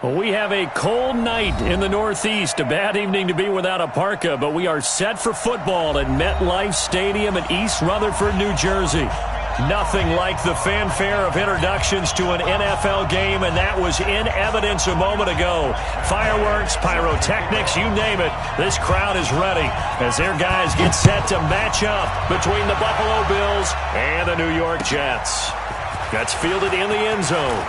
Well, we have a cold night in the Northeast. A bad evening to be without a parka, but we are set for football at MetLife Stadium in East Rutherford, New Jersey. Nothing like the fanfare of introductions to an NFL game, and that was in evidence a moment ago. Fireworks, pyrotechnics, you name it. This crowd is ready as their guys get set to match up between the Buffalo Bills and the New York Jets. Gets fielded in the end zone.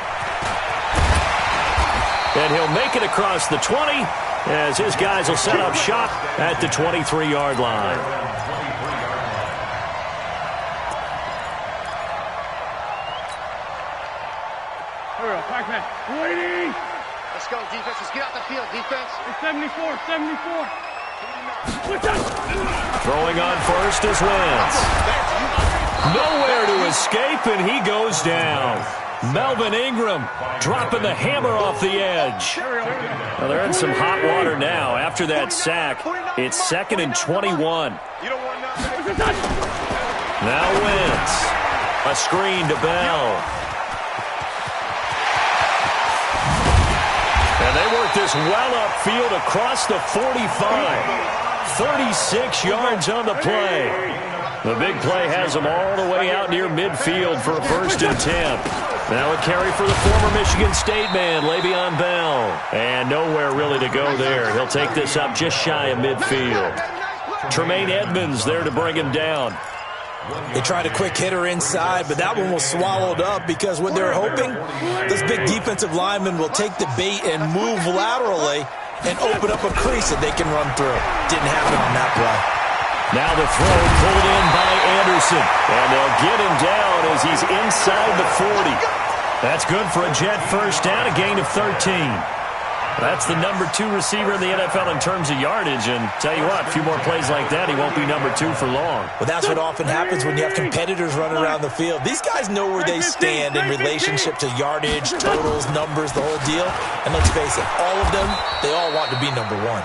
And he'll make it across the 20 as his guys will set up shop at the 23-yard line. Let's go, defense. Let's get out the field, defense. 74. Throwing on first is Wentz. Nowhere to escape, and he goes down. Melvin Ingram dropping the hammer off the edge. Well, they're in some hot water now. After that sack, it's 2nd and 21. Now Wentz. A screen to Bell. And they work this well upfield across the 45. 36 yards on the play. The big play has them all the way out near midfield for a 1st and 10. Now a carry for the former Michigan State man, Le'Veon Bell. And nowhere really to go there. He'll take this up just shy of midfield. Tremaine Edmonds there to bring him down. They tried a quick hitter inside, but that one was swallowed up because what they're hoping, this big defensive lineman will take the bait and move laterally and open up a crease that they can run through. Didn't happen on that play. Now the throw pulled in by Anderson. And they'll get him down as he's inside the 40. That's good for a Jet first down, a gain of 13. That's the number 2 receiver in the NFL in terms of yardage. And tell you what, a few more plays like that, he won't be number 2 for long. Well, that's what often happens when you have competitors running around the field. These guys know where they stand in relationship to yardage, totals, numbers, the whole deal. And let's face it, all of them, they all want to be number 1.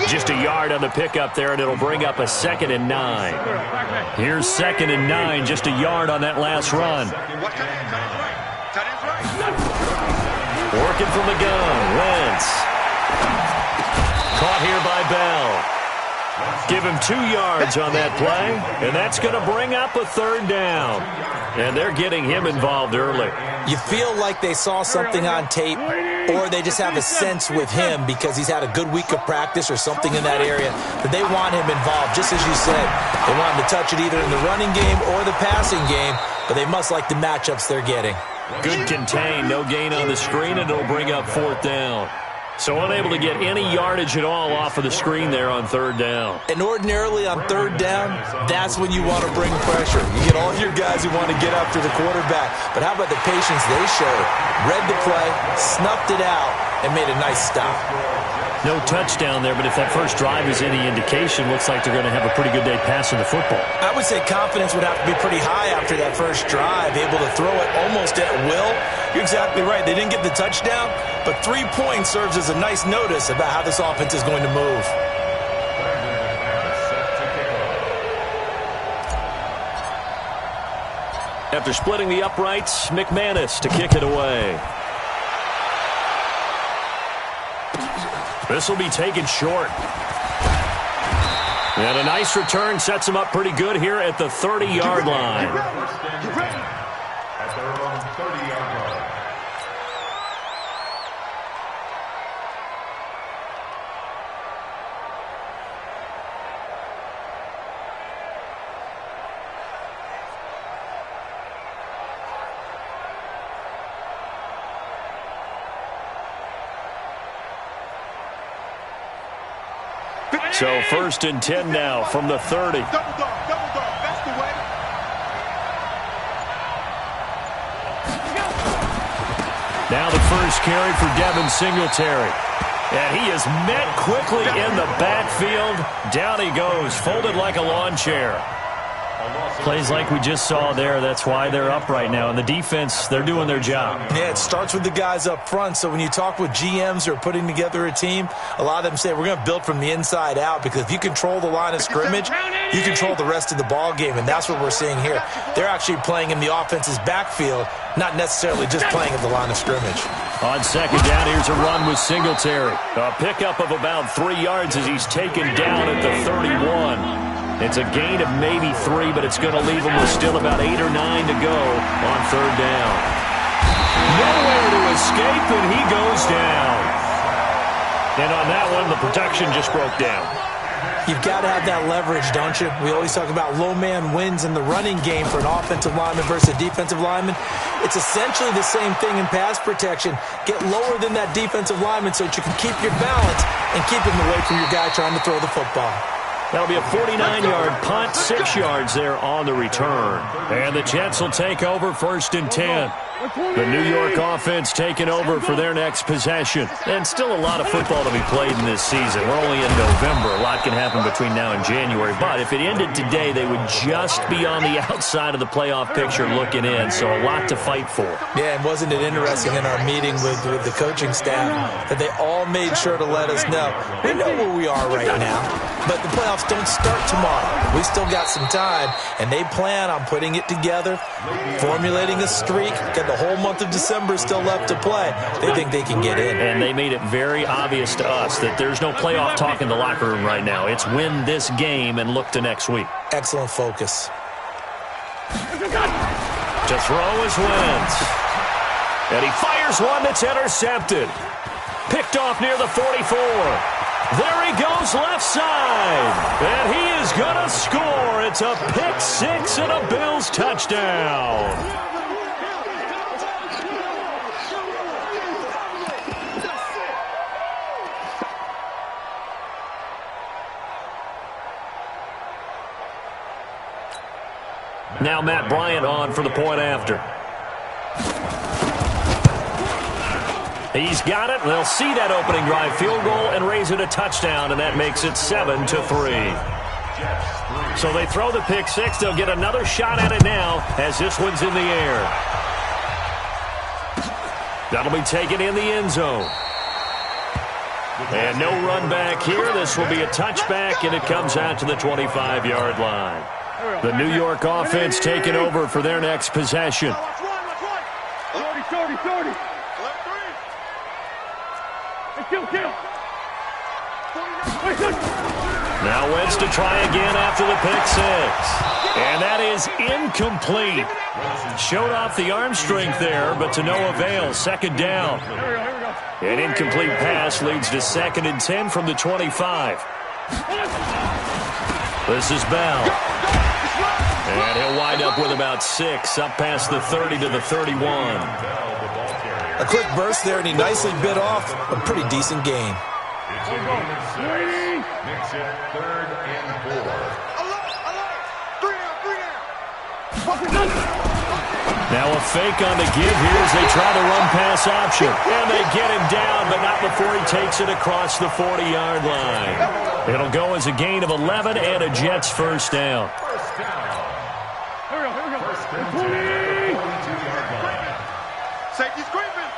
Just a yard on the pickup there, and it'll bring up a 2nd and 9. Here's 2nd and 9, just a yard on that last run. Working from the gun, Wentz. Caught here by Bell. Give him 2 yards on that play, and that's going to bring up a 3rd down. And they're getting him involved early. You feel like they saw something on tape, or they just have a sense with him because he's had a good week of practice or something in that area that they want him involved, just as you said. They want him to touch it either in the running game or the passing game, but they must like the matchups they're getting. Good contain, no gain on the screen, and it'll bring up 4th down. So unable to get any yardage at all off of the screen there on 3rd down. And ordinarily on 3rd down, that's when you want to bring pressure. You get all your guys who want to get after the quarterback. But how about the patience they showed? Read the play, snuffed it out, and made a nice stop. No touchdown there, but if that first drive is any indication, looks like they're going to have a pretty good day passing the football. I would say confidence would have to be pretty high after that first drive, able to throw it almost at will. You're exactly right. They didn't get the touchdown, but 3 points serves as a nice notice about how this offense is going to move. After splitting the uprights, McManus to kick it away. This will be taken short. And a nice return sets him up pretty good here at the 30-yard line. At their own 30-yard line. So 1st and 10 now from the 30. Double dog, that's the way. Now the first carry for Devin Singletary. And he is met quickly in the backfield. Down he goes, folded like a lawn chair. Plays like we just saw there, that's why they're up right now. And the defense, they're doing their job. Yeah, it starts with the guys up front. So when you talk with GMs who are putting together a team, a lot of them say we're going to build from the inside out, because if you control the line of scrimmage, you control the rest of the ball game, and that's what we're seeing here. They're actually playing in the offense's backfield, not necessarily just playing at the line of scrimmage. On second down, here's a run with Singletary. A pickup of about 3 yards as he's taken down at the 31. It's a gain of maybe 3, but it's going to leave him with still about 8 or 9 to go on third down. Nowhere to escape, and he goes down. And on that one, the protection just broke down. You've got to have that leverage, don't you? We always talk about low man wins in the running game for an offensive lineman versus a defensive lineman. It's essentially the same thing in pass protection. Get lower than that defensive lineman so that you can keep your balance and keep him away from your guy trying to throw the football. That'll be a 49-yard punt, 6 yards there on the return. And the Jets will take over 1st and 10. The New York offense taking over for their next possession. And still a lot of football to be played in this season. We're only in November. A lot can happen between now and January. But if it ended today, they would just be on the outside of the playoff picture looking in. So a lot to fight for. Yeah, and wasn't it interesting in our meeting with the coaching staff that they all made sure to let us know, we know where we are right now, but the playoffs don't start tomorrow. We still got some time, and they plan on putting it together, formulating a streak. Got the whole month of December still left to play. They think they can get in. And they made it very obvious to us that there's no playoff talk in the locker room right now. It's win this game and look to next week. Excellent focus. To throw is Wentz. And he fires one that's intercepted. Picked off near the 44. There he goes left side. And he is going to score. It's a pick six and a Bills touchdown. Now Matt Bryant on for the point after. He's got it. They'll see that opening drive field goal and raise it a touchdown, and that makes it 7-3. So they throw the pick six. They'll get another shot at it now as this one's in the air. That'll be taken in the end zone. And no run back here. This will be a touchback, and it comes out to the 25-yard line. The New York offense taking over for their next possession. 30. Now Wentz to try again after the pick six. And that is incomplete. Showed off the arm strength there, but to no avail. Second down. An incomplete pass leads to 2nd and 10 from the 25. This is Bell. And he'll wind up with about 6, up past the 30 to the 31. A quick burst there, and he nicely bit off a pretty decent gain. Makes it 3rd and 4. Now a fake on the give here as they try the run-pass option. And they get him down, but not before he takes it across the 40-yard line. It'll go as a gain of 11 and a Jets first down. Safety's creeping.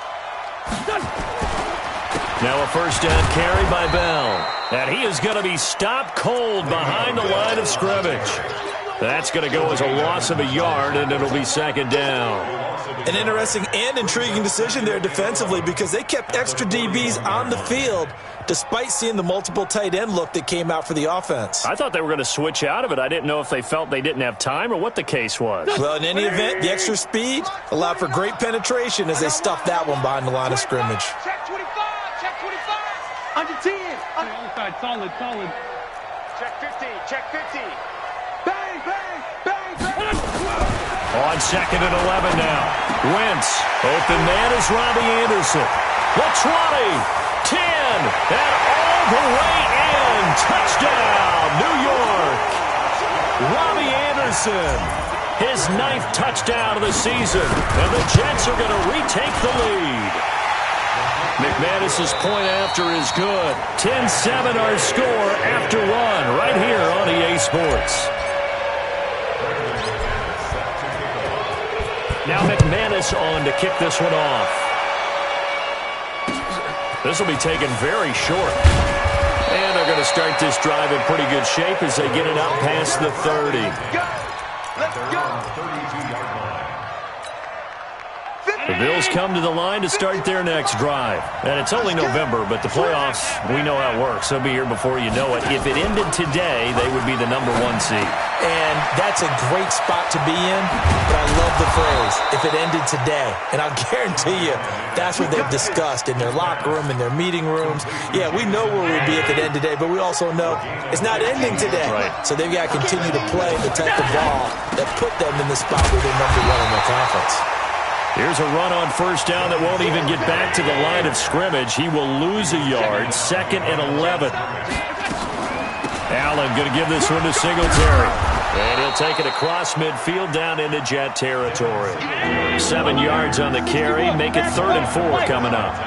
Now a first down carry by Bell. And he is going to be stopped cold behind the line of scrimmage. That's going to go as a loss of a yard, and it'll be 2nd down. An interesting and intriguing decision there defensively, because they kept extra DBs on the field despite seeing the multiple tight end look that came out for the offense. I thought they were going to switch out of it. I didn't know if they felt they didn't have time or what the case was. Well, in any event, the extra speed allowed for great penetration as they stuffed that one behind the line of scrimmage. Check 25. Check 25. Under 10. Solid. Check 50. Check 50. Bang, bang, bang, bang. On 2nd and 11 now. Wentz. Open man is Robbie Anderson. The 20. 10. And all the way in. Touchdown, New York. Robbie Anderson. His 9th touchdown of the season. And the Jets are going to retake the lead. McManus's point after is good. 10-7 our score after one right here on EA Sports. Now McManus on to kick this one off. This will be taken very short. And they're going to start this drive in pretty good shape as they get it up past the 30. Let's go. The Bills come to the line to start their next drive. And it's only November, but the playoffs, we know how it works. They'll be here before you know it. If it ended today, they would be the #1 seed. And that's a great spot to be in, but I love the phrase, if it ended today. And I'll guarantee you, that's what they've discussed in their locker room, in their meeting rooms. Yeah, we know where we'd be if it ended today, but we also know it's not ending today. Right. So they've got to continue to play the type of ball that put them in the spot where they're #1 in their conference. Here's a run on first down that won't even get back to the line of scrimmage. He will lose a yard, 2nd and 11. Allen going to give this one to Singletary. And he'll take it across midfield down into Jet territory. 7 yards on the carry. Make it 3rd and 4 coming up.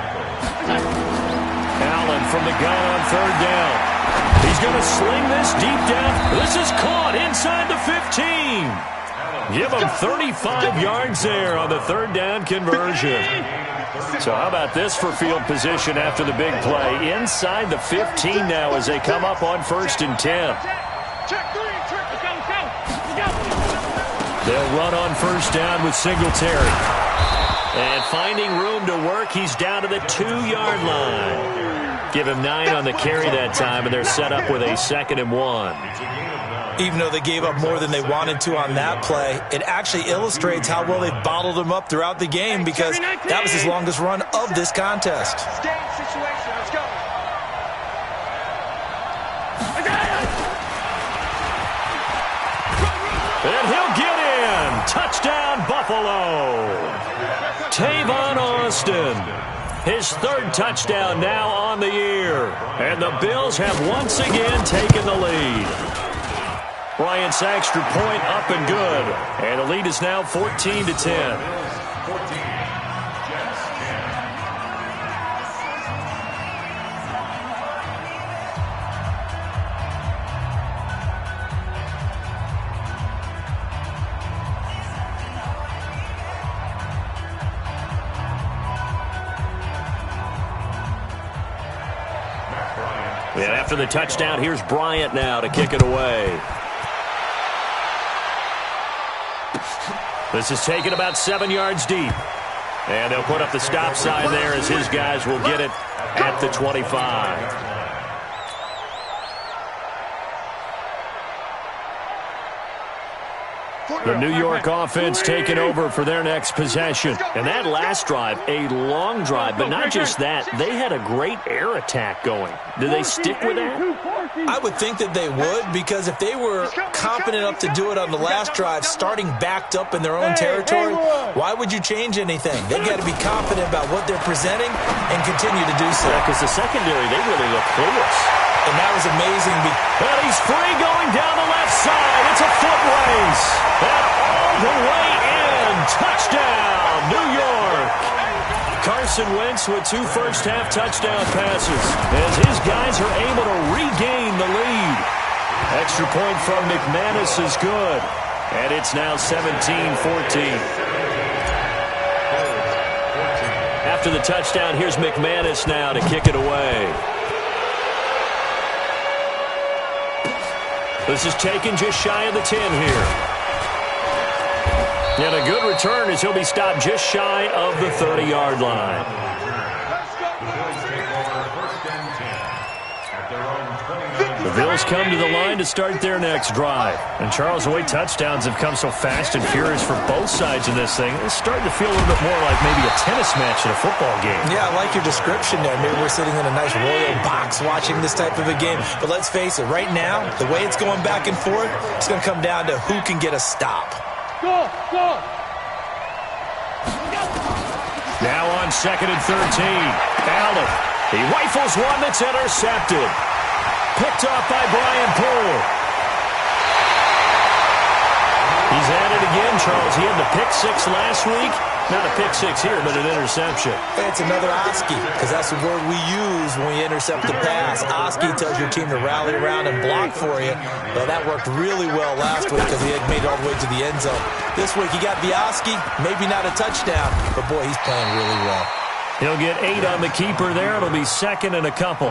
Allen from the gun on 3rd down. He's going to sling this deep down. This is caught inside the 15. Give him 35 yards there on the 3rd down conversion. So how about this for field position after the big play? Inside the 15 now as they come up on 1st and 10. They'll run on 1st down with Singletary. And finding room to work, he's down to the 2-yard line. Give him 9 on the carry that time, and they're set up with a 2nd and 1. Even though they gave up more than they wanted to on that play, it actually illustrates how well they've bottled him up throughout the game because that was his longest run of this contest. Situation. Let's go. And he'll get in. Touchdown, Buffalo. Tavon Austin. His 3rd touchdown now on the year. And the Bills have once again taken the lead. Bryant's extra point up and good. And the lead is now 14-10. And after the touchdown, here's Bryant now to kick it away. This is taken about 7 yards deep. And they'll put up the stop sign there as his guys will get it at the 25. The New York offense taking over for their next possession. And that last drive, a long drive, but not just that. They had a great air attack going. Do they stick with that? I would think that they would, because if they were confident enough to do it on the last drive, starting backed up in their own territory, why would you change anything? They've got to be confident about what they're presenting and continue to do so. Because the secondary, they really look clueless. And that was amazing. And he's free going down the left side. It's a foot race. And all the way in. Touchdown, New York. Carson Wentz with 2 first-half touchdown passes as his guys are able to regain the lead. Extra point from McManus is good. And it's now 17-14. After the touchdown, here's McManus now to kick it away. This is taken just shy of the 10 here. And a good return as he'll be stopped just shy of the 30-yard line. The Bills come to the line to start their next drive. And Charles, the way touchdowns have come so fast and furious for both sides in this thing, it's starting to feel a little bit more like maybe a tennis match in a football game. Yeah, I like your description there. Maybe we're sitting in a nice royal box watching this type of a game. But let's face it, right now, the way it's going back and forth, it's going to come down to who can get a stop. Go, go. Now on 2nd and 13. Allen. He rifles one that's intercepted. Picked off by Brian Poole. He's at it again Charles, he had the pick six last week. Not a pick six here, but an interception. It's another Oski, because that's the word we use when we intercept the pass. Oski tells your team to rally around and block for you. Well, that worked really well last week because he had made it all the way to the end zone. This week he got the Oski, maybe not a touchdown, but boy, he's playing really well. He'll get 8 on the keeper there. It'll be second and a couple.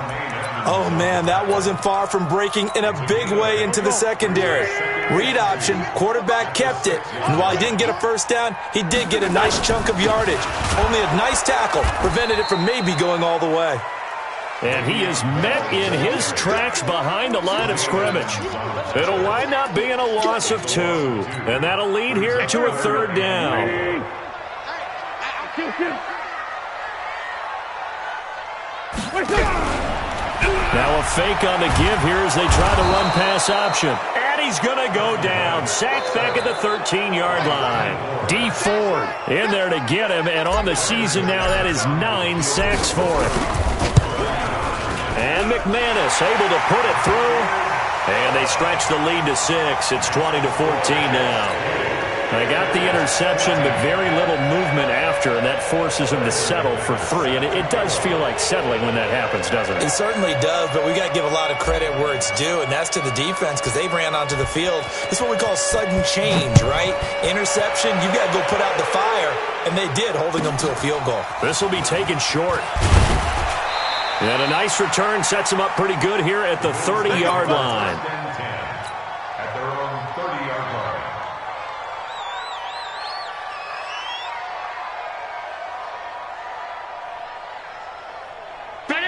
Oh, man, that wasn't far from breaking in a big way into the secondary. Read option, quarterback kept it, and while he didn't get a first down, he did get a nice chunk of yardage. Only a nice tackle prevented it from maybe going all the way. And he is met in his tracks behind the line of scrimmage. It'll wind up being a loss of 2, and that'll lead here to a third down. Now a fake on the give here as they try the run-pass option. And he's going to go down. Sacked back at the 13-yard line. D. Ford in there to get him. And on the season now, that is 9 sacks for him. And McManus able to put it through. And they stretch the lead to 6. It's 20-14 now. They got the interception, but very little movement after, and that forces them to settle for 3. And it does feel like settling when that happens, doesn't it? It certainly does, but we got to give a lot of credit where it's due, and that's to the defense because they ran onto the field. This is what we call sudden change, right? Interception, you got to go put out the fire, and they did, holding them to a field goal. This will be taken short. And a nice return sets them up pretty good here at the 30-yard line. At their own 30-yard line.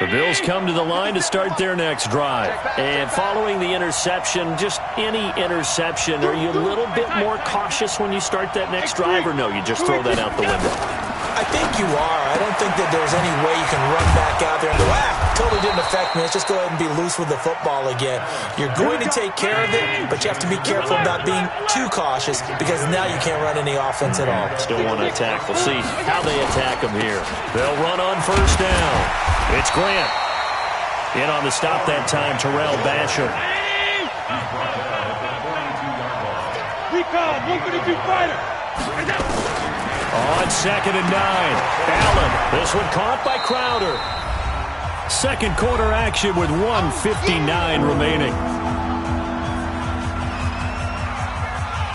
The Bills come to the line to start their next drive. And following the interception, just any interception, are you a little bit more cautious when you start that next drive, or no, you just throw that out the window? I think you are. I don't think that there's any way you can run back out there and go, totally didn't affect me. Let's just go ahead and be loose with the football again. You're going to take care of it, but you have to be careful about being too cautious because now you can't run any offense at all. Still want to attack. We'll see how they attack them here. They'll run on first down. It's Grant. In on the stop that time, Terrell Basham. Recon, 152 fighter. On 2nd and 9, Allen. This one caught by Crowder. Second quarter action with 1:59 remaining.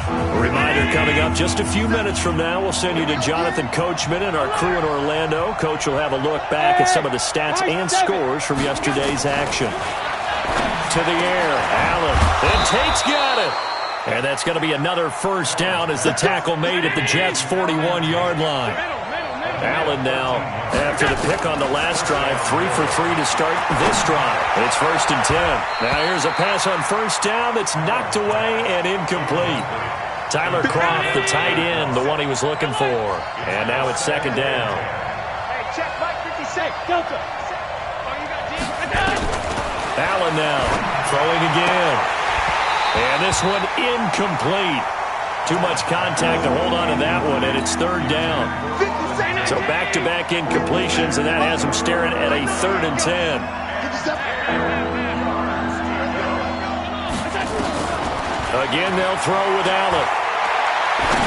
A reminder coming up just a few minutes from now. We'll send you to Jonathan Coachman and our crew in Orlando. Coach will have a look back at some of the stats and scores from yesterday's action. To the air, Allen. And Tate's got it. And that's going to be another first down as the tackle made at the Jets' 41-yard line. Allen now, after the pick on the last drive, 3 for 3 to start this drive. It's 1st and 10. Now here's a pass on first down that's knocked away and incomplete. Tyler Kroft, the tight end, the one he was looking for. And now it's 2nd down. Hey, check Mike 56, Delta. Allen now, throwing again. And this one incomplete. Too much contact to hold on to that one, and it's 3rd down. So back-to-back incompletions, and that has them staring at a 3rd and 10. Again, they'll throw with Allen.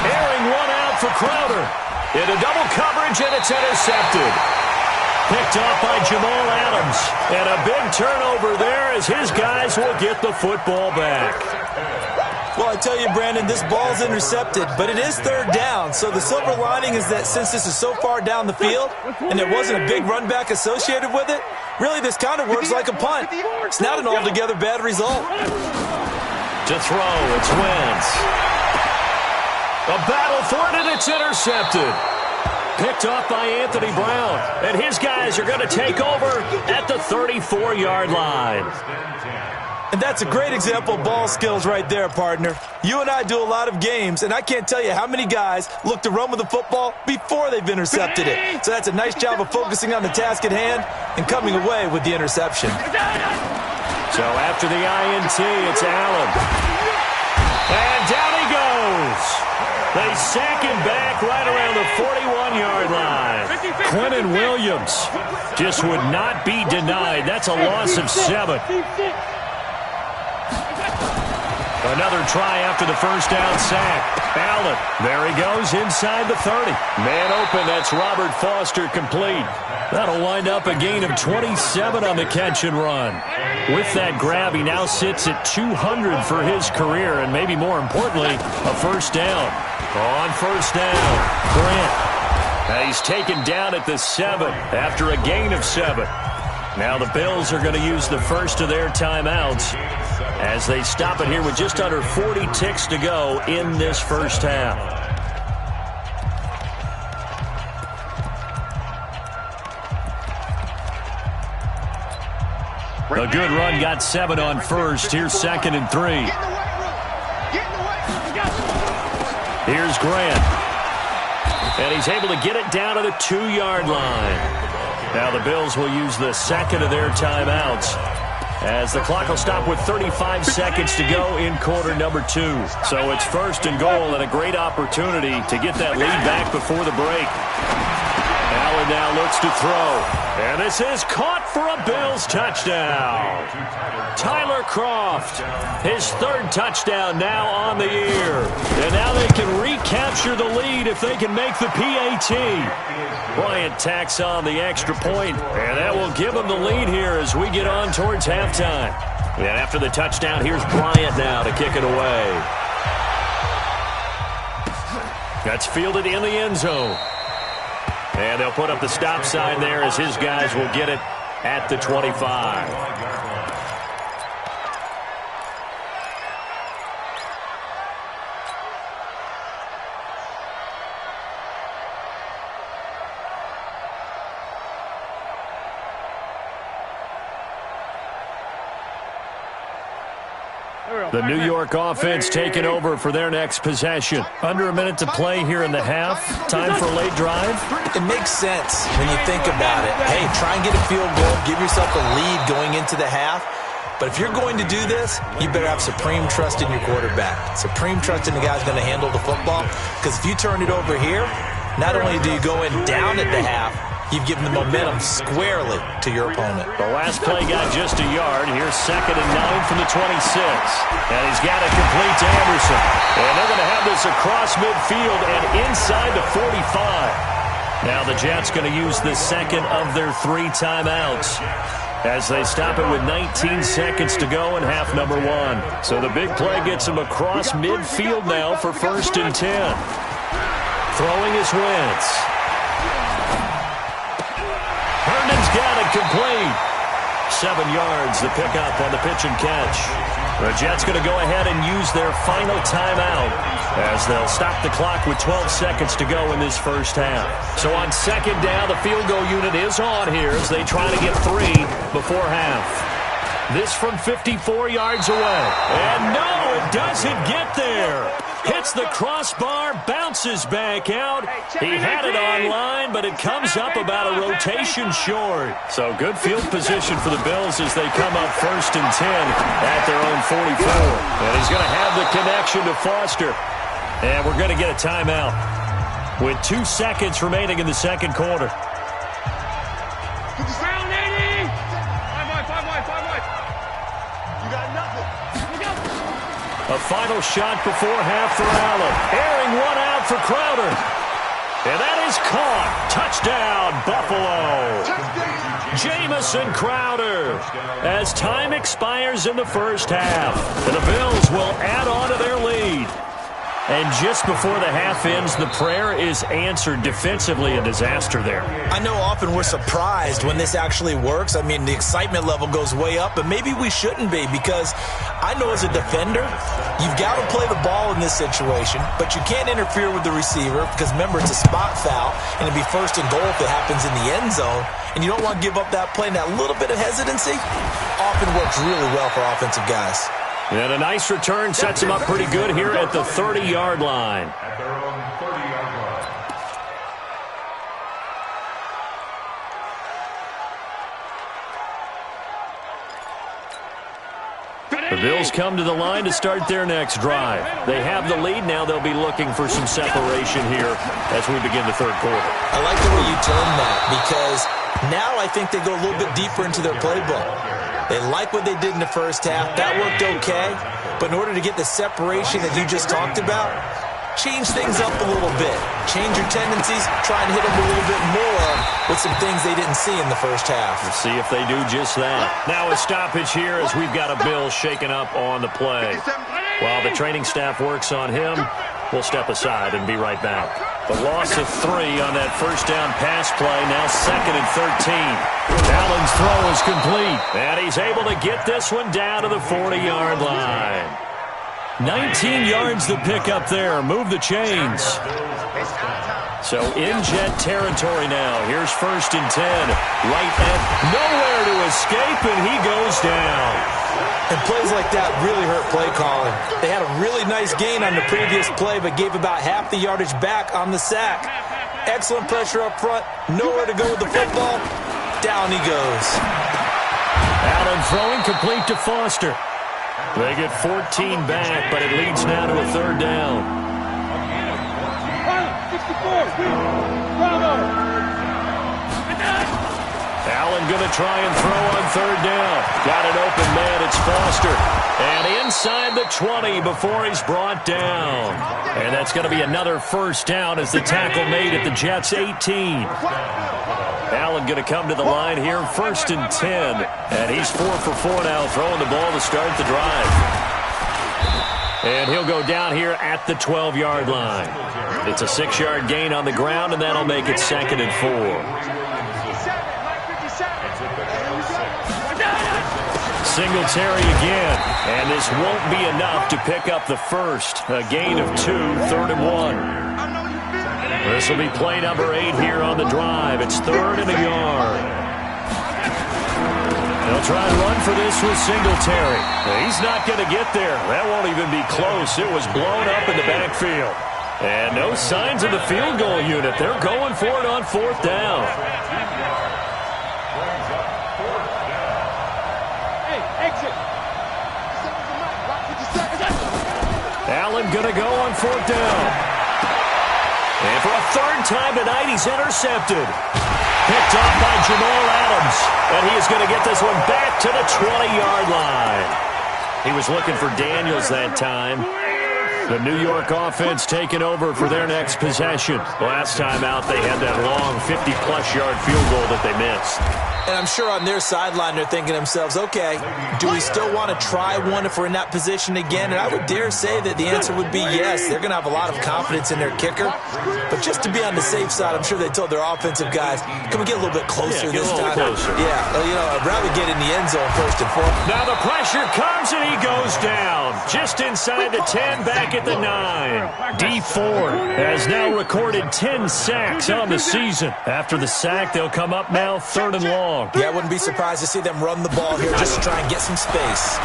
Airing one out for Crowder. Into double coverage, and it's intercepted. Picked off by Jamal Adams. And a big turnover there as his guys will get the football back. Well, I tell you, Brandon, this ball's intercepted, but it is 3rd down. So the silver lining is that since this is so far down the field and there wasn't a big run back associated with it, really this kind of works like a punt. It's not an altogether bad result. To throw, it's Wentz. A battle for it, and it's intercepted. Picked off by Anthony Brown. And his guys are going to take over at the 34-yard line. And that's a great example of ball skills right there, partner. You and I do a lot of games, and I can't tell you how many guys look to run with the football before they've intercepted it. So that's a nice job of focusing on the task at hand and coming away with the interception. So after the INT, it's Allen. And down he goes. They sack him back right around the 41-yard line. Quentin Williams just would not be denied. That's a loss of 7. Another try after the first down sack. Allen, there he goes inside the 30. Man open, that's Robert Foster complete. That'll wind up a gain of 27 on the catch and run. With that grab, he now sits at 200 for his career, and maybe more importantly, a first down. On first down, Grant. Now he's taken down at the 7 after a gain of 7. Now the Bills are going to use the first of their timeouts as they stop it here with just under 40 ticks to go in this first half. A good run got 7 on first. Here's 2nd and 3. Here's Grant. And he's able to get it down to the 2-yard line. Now the Bills will use the second of their timeouts as the clock will stop with 35 seconds to go in quarter number 2. So it's 1st and goal and a great opportunity to get that lead back before the break. Allen now looks to throw. And this is caught for a Bills touchdown. Tyler Kroft, his 3rd touchdown now on the year. And now they can recapture the lead if they can make the PAT. Bryant tacks on the extra point, and that will give them the lead here as we get on towards halftime. And after the touchdown, here's Bryant now to kick it away. That's fielded in the end zone. And they'll put up the stop sign there as his guys will get it at the 25. The New York offense taking over for their next possession. Under a minute to play here in the half. Time for a late drive. It makes sense when you think about it. Hey, try and get a field goal. Give yourself a lead going into the half. But if you're going to do this, you better have supreme trust in your quarterback. Supreme trust in the guy who's going to handle the football. Because if you turn it over here, not only do you go in down at the half, you've given the momentum squarely to your opponent. The last play got just a yard. Here's 2nd and 9 from the 26. And he's got it complete to Anderson. And they're going to have this across midfield and inside the 45. Now the Jets going to use the second of their 3 timeouts as they stop it with 19 seconds to go in half number 1. So the big play gets them across midfield now for 1st and 10. Throwing is Wentz. Herndon's got it complete. 7 yards, the pickup on the pitch and catch. The Jets going to go ahead and use their final timeout as they'll stop the clock with 12 seconds to go in this first half. So on 2nd down, the field goal unit is on here as they try to get 3 before half. This from 54 yards away. And no, it doesn't get there. Hits the crossbar, bounces back out. He had it online, but it comes up about a rotation short. So good field position for the Bills as they come up 1st and 10 at their own 44. And he's going to have the connection to Foster. And we're going to get a timeout with 2 seconds remaining in the second quarter. A final shot before half for Allen. Airing one out for Crowder. And that is caught. Touchdown, Buffalo. Jamison Crowder. As time expires in the first half, and the Bills will add on to their lead. And just before the half ends, the prayer is answered. Defensively, a disaster there. I know often we're surprised when this actually works. I mean, the excitement level goes way up, but maybe we shouldn't be, because I know as a defender, you've got to play the ball in this situation, but you can't interfere with the receiver because, remember, it's a spot foul, and it'd be 1st and goal if it happens in the end zone, and you don't want to give up that play. And that little bit of hesitancy often works really well for offensive guys. And a nice return sets him up pretty good here at the 30-yard line. At their own 30-yard line. The Bills come to the line to start their next drive. They have the lead. Now they'll be looking for some separation here as we begin the third quarter. I like the way you term that, because now I think they go a little bit deeper into their playbook. They like what they did in the first half. That worked okay. But in order to get the separation that you just talked about, change things up a little bit. Change your tendencies. Try and hit them a little bit more with some things they didn't see in the first half. Let's see if they do just that. Now a stoppage here as we've got a Bill shaken up on the play. While the training staff works on him, we'll step aside and be right back. The loss of 3 on that first down pass play, now 2nd and 13. Allen's throw is complete, and he's able to get this one down to the 40-yard line. 19 yards to pick up there. Move the chains. So in jet territory now. Here's 1st and 10. Right at nowhere to escape, and he goes down. And plays like that really hurt play calling. They had a really nice gain on the previous play, but gave about half the yardage back on the sack. Excellent pressure up front. Nowhere to go with the football. Down he goes. Allen throwing complete to Foster. They get 14 back, but it leads now to a 3rd down. 64, Bravo. Allen going to try and throw on 3rd down. Got an open man, it's Foster. And inside the 20 before he's brought down. And that's going to be another 1st down as the tackle made at the Jets' 18. Allen going to come to the line here, 1st and 10. And he's 4 for 4 now, throwing the ball to start the drive. And he'll go down here at the 12-yard line. It's a 6-yard gain on the ground, and that'll make it 2nd and 4. Singletary again, and this won't be enough to pick up the first. A gain of 2, 3rd and 1. This will be play number 8 here on the drive. It's 3rd and a yard. They'll try and run for this with Singletary. He's not going to get there. That won't even be close. It was blown up in the backfield. And no signs of the field goal unit. They're going for it on 4th down. Allen going to go on 4th down. And for a 3rd time tonight, he's intercepted. Picked off by Jamal Adams. And he is going to get this one back to the 20-yard line. He was looking for Daniels that time. The New York offense taking over for their next possession. Last time out, they had that long 50-plus yard field goal that they missed. And I'm sure on their sideline they're thinking to themselves, okay, do we still want to try one if we're in that position again? And I would dare say that the answer would be yes. They're going to have a lot of confidence in their kicker. But just to be on the safe side, I'm sure they told their offensive guys, can we get a little bit closer this time? Closer. Yeah, well, you know, I'd rather get in the end zone 1st and 4. Now the pressure comes and he goes down. Just inside the 10, back at the 9. D Ford has now recorded 10 sacks on the season. After the sack, they'll come up now 3rd and long. Yeah, I wouldn't be surprised to see them run the ball here just to try and get some space.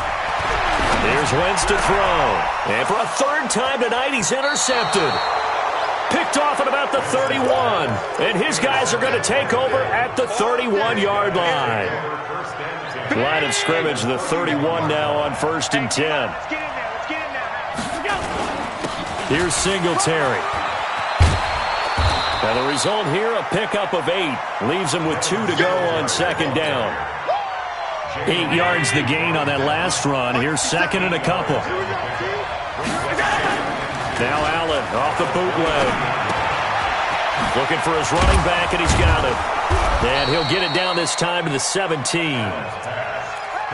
Here's Wentz to throw. And for a 3rd time tonight, he's intercepted. Picked off at about the 31. And his guys are going to take over at the 31-yard line. Line of scrimmage, the 31 now on 1st and 10. Here's Singletary. Now the result here, a pickup of 8. Leaves him with 2 to go on 2nd down. 8 yards the gain on that last run. Here's 2nd and a couple. Now Allen off the bootleg. Looking for his running back, and he's got it. And he'll get it down this time to the 17.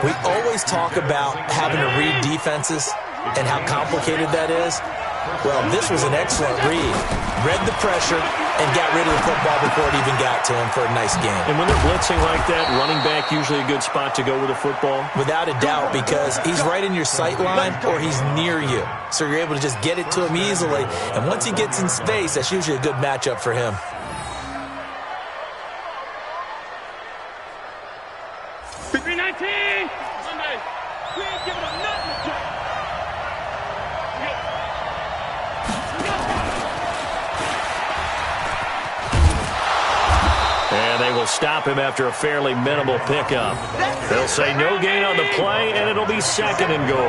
We always talk about having to read defenses and how complicated that is. Well, this was an excellent read. Read the pressure and got rid of the football before it even got to him for a nice game. And when they're blitzing like that, running back usually a good spot to go with the football? Without a doubt, because he's right in your sight line or he's near you. So you're able to just get it to him easily. And once he gets in space, that's usually a good matchup for him. Stop him after a fairly minimal pickup. They'll say no gain on the play, and it'll be 2nd and goal.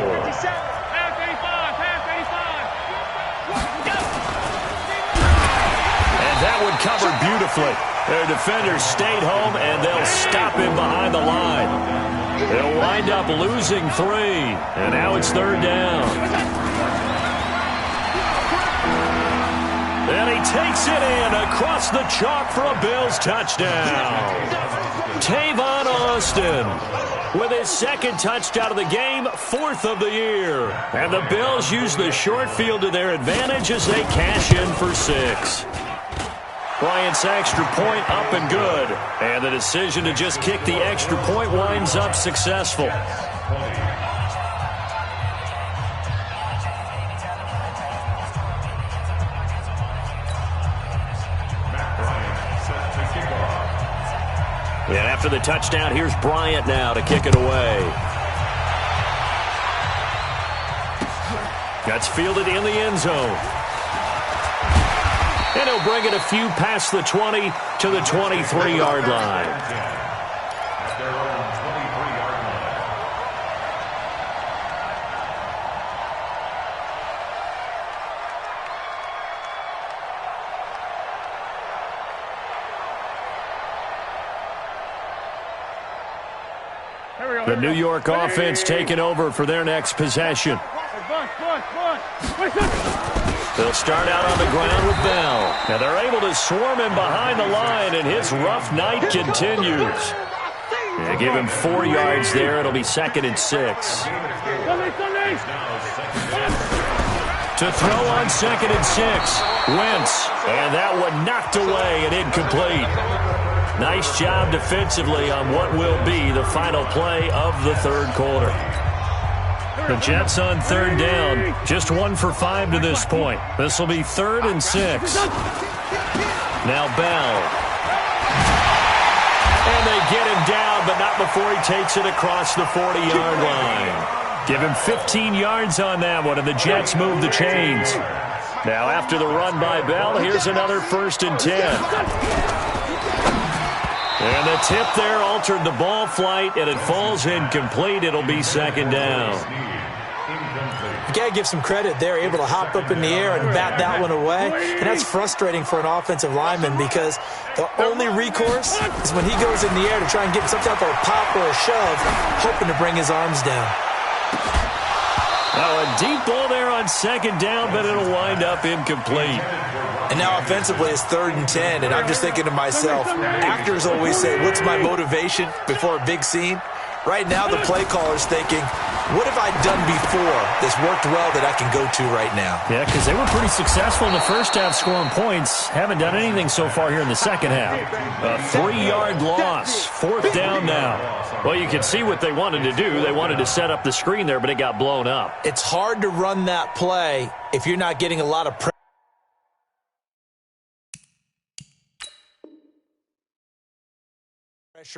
And That one covered beautifully. Their defenders stayed home, and they'll stop him behind the line. They'll wind up losing 3, and now it's 3rd down. And he takes it in across the chalk for a Bills touchdown. Tavon Austin with his 2nd touchdown of the game, 4th of the year. And the Bills use the short field to their advantage as they cash in for 6. Bryant's extra point up and good. And the decision to just kick the extra point winds up successful. And after the touchdown, here's Bryant now to kick it away. That's fielded in the end zone. And he'll bring it a few past the 20 to the 23-yard line. The New York offense taking over for their next possession. They'll start out on the ground with Bell. And they're able to swarm him behind the line, and his rough night continues. They give him 4 yards there. It'll be 2nd and 6. To throw on 2nd and 6. Wentz. And that one knocked away and incomplete. Nice job defensively on what will be the final play of the 3rd quarter. The Jets on 3rd down, just 1 for 5 to this point. This will be 3rd and 6. Now Bell. And they get him down, but not before he takes it across the 40-yard line. Give him 15 yards on that one, and the Jets move the chains. Now after the run by Bell, here's another 1st and 10. And the tip there altered the ball flight, and it falls incomplete. It'll be 2nd down. You got to give some credit. They're able to hop up in the air and bat that one away. And that's frustrating for an offensive lineman because the only recourse is when he goes in the air to try and get some type of a pop or a shove, hoping to bring his arms down. Now a deep ball there on 2nd down, but it'll wind up incomplete. And now offensively it's 3rd and 10, and I'm just thinking to myself, actors always say, what's my motivation before a big scene? Right now the play caller's thinking, what have I done before that's worked well that I can go to right now? Yeah, because they were pretty successful in the first half scoring points. Haven't done anything so far here in the second half. A 3-yard loss. 4th down now. Well, you can see what they wanted to do. They wanted to set up the screen there, but it got blown up. It's hard to run that play if you're not getting a lot of pressure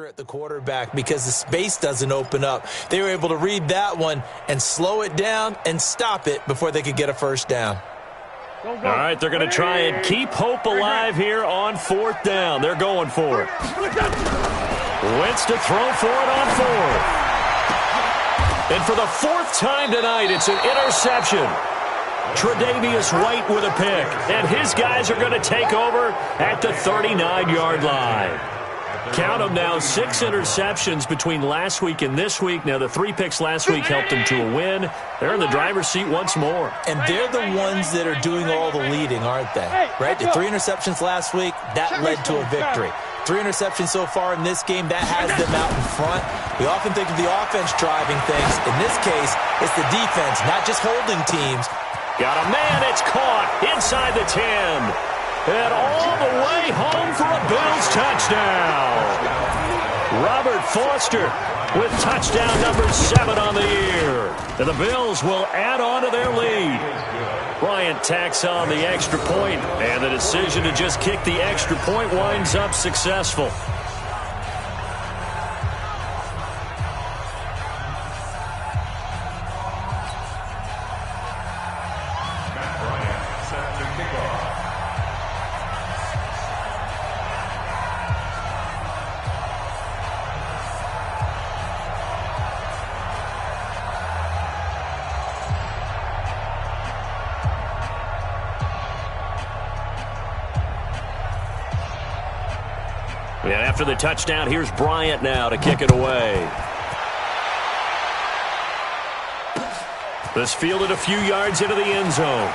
at the quarterback because the space doesn't open up. They were able to read that one and slow it down and stop it before they could get a 1st down. All right, they're going to try and keep hope alive here on 4th down. They're going for it. Wentz to throw for it on 4th. And for the 4th time tonight, it's an interception. Tre'Davious White with a pick. And his guys are going to take over at the 39-yard line. Count them now, 6 interceptions between last week and this week. Now, the 3 picks last week helped them to a win. They're in the driver's seat once more. And they're the ones that are doing all the leading, aren't they? Right? The 3 interceptions last week, that led to a victory. 3 interceptions so far in this game, that has them out in front. We often think of the offense driving things. In this case, it's the defense, not just holding teams. Got a man, it's caught inside the 10. And all the way home for a Bills touchdown. Robert Foster with touchdown number 7 on the year. And the Bills will add on to their lead. Bryant tacks on the extra point, and the decision to just kick the extra point winds up successful. And after the touchdown, here's Bryant now to kick it away. This fielded a few yards into the end zone.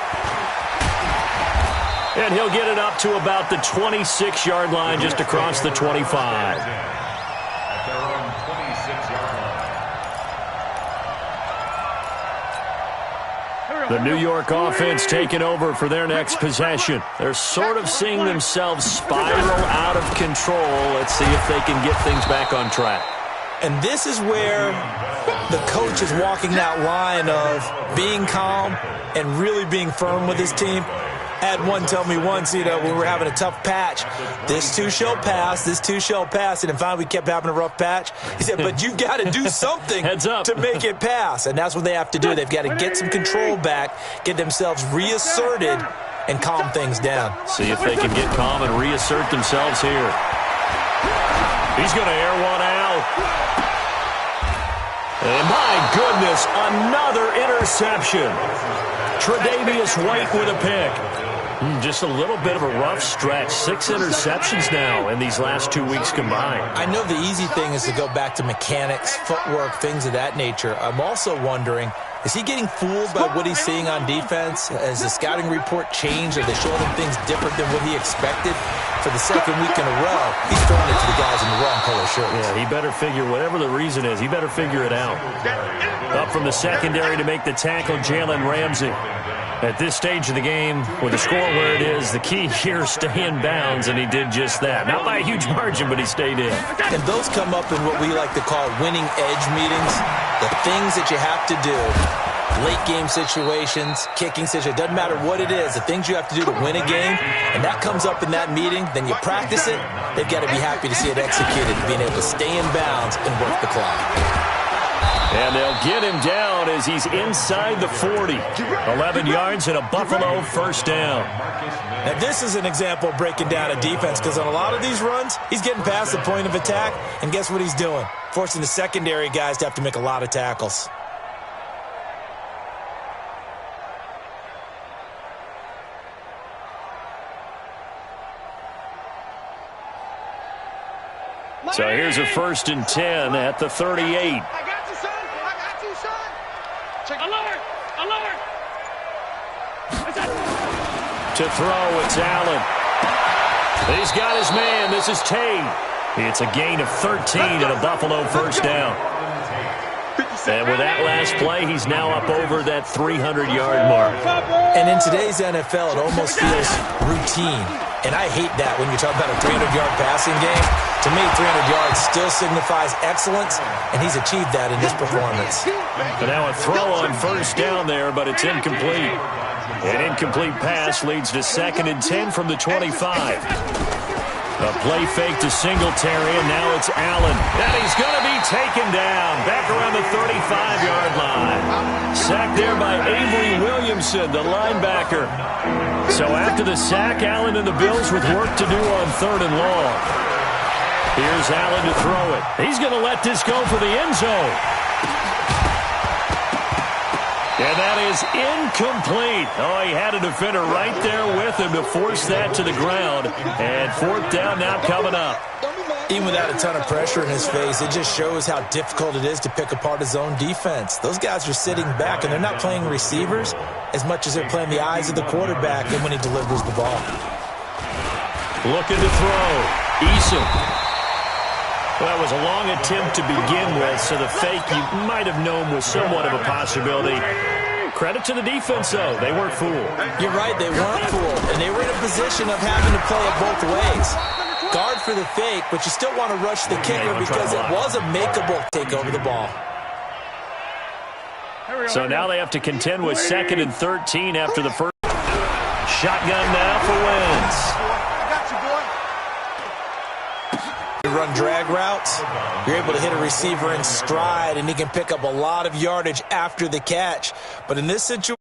And he'll get it up to about the 26-yard line, just across the 25. At their own 26-yard line. The New York offense taking over for their next possession. They're sort of seeing themselves spiral out of control. Let's see if they can get things back on track. And this is where the coach is walking that line of being calm and really being firm with his team. I had one tell me once, when we were having a tough patch, this too shall pass, this too shall pass. And finally we kept having a rough patch. He said, but you've got to do something to make it pass. And that's what they have to do. They've got to get some control back, get themselves reasserted, and calm things down. See if they can get calm and reassert themselves here. He's going to air one out. And my goodness, another interception. Tre'Davious White with a pick. Just a little bit of a rough stretch. 6 interceptions now in these last 2 weeks combined. I know the easy thing is to go back to mechanics, footwork, things of that nature. I'm also wondering, is he getting fooled by what he's seeing on defense? Has the scouting report changed? Are they showing him things different than what he expected? For the second week in a row, he's throwing it to the guys in the wrong color shirts. Yeah, he better figure, whatever the reason is, he better figure it out. Up from the secondary to make the tackle, Jalen Ramsey. At this stage of the game, with the score where it is, the key here is stay in bounds, and he did just that. Not by a huge margin, but he stayed in. And those come up in what we like to call winning edge meetings. The things that you have to do. Late game situations, kicking situations, doesn't matter what it is, the things you have to do to win a game, and that comes up in that meeting, then you practice it, they've got to be happy to see it executed, being able to stay in bounds and work the clock. And they'll get him down as he's inside the 40. 11 yards and a Buffalo first down. Now this is an example of breaking down a defense, because on a lot of these runs, he's getting past the point of attack, and guess what he's doing? Forcing the secondary guys to have to make a lot of tackles. So here's a 1st and 10 at the 38. I got you, son. I got you, son. Check alert. Alert. To throw, it's Allen. He's got his man. This is Tate. It's a gain of 13 and a Buffalo first down. And with that last play, he's now up over that 300-yard mark. And in today's NFL, it almost feels routine. And I hate that when you talk about a 300-yard passing game. To me, 300 yards still signifies excellence, and he's achieved that in this performance. And now a throw on first down there, but it's incomplete. An incomplete pass leads to 2nd and 10 from the 25. A play fake to Singletary, and now it's Allen. And he's going to be taken down back around the 35-yard line. Sacked there by Avery Williamson, the linebacker. So after the sack, Allen and the Bills with work to do on 3rd and long. Here's Allen to throw it. He's going to let this go for the end zone. And that is incomplete. Oh, he had a defender right there with him to force that to the ground. And 4th down now coming up. Even without a ton of pressure in his face, it just shows how difficult it is to pick apart his own defense. Those guys are sitting back, and they're not playing receivers as much as they're playing the eyes of the quarterback and when he delivers the ball. Looking to throw. Eason. Well, that was a long attempt to begin with, so the fake you might have known was somewhat of a possibility. Credit to the defense, though. They weren't fooled. You're right, they weren't fooled, and they were in a position of having to play it both ways. Guard for the fake, but you still want to rush the kicker because it was a makeable take over the ball. So now they have to contend with 2nd and 13 after the first. Shotgun now for Wentz. You run drag routes, you're able to hit a receiver in stride, and he can pick up a lot of yardage after the catch. But in this situation,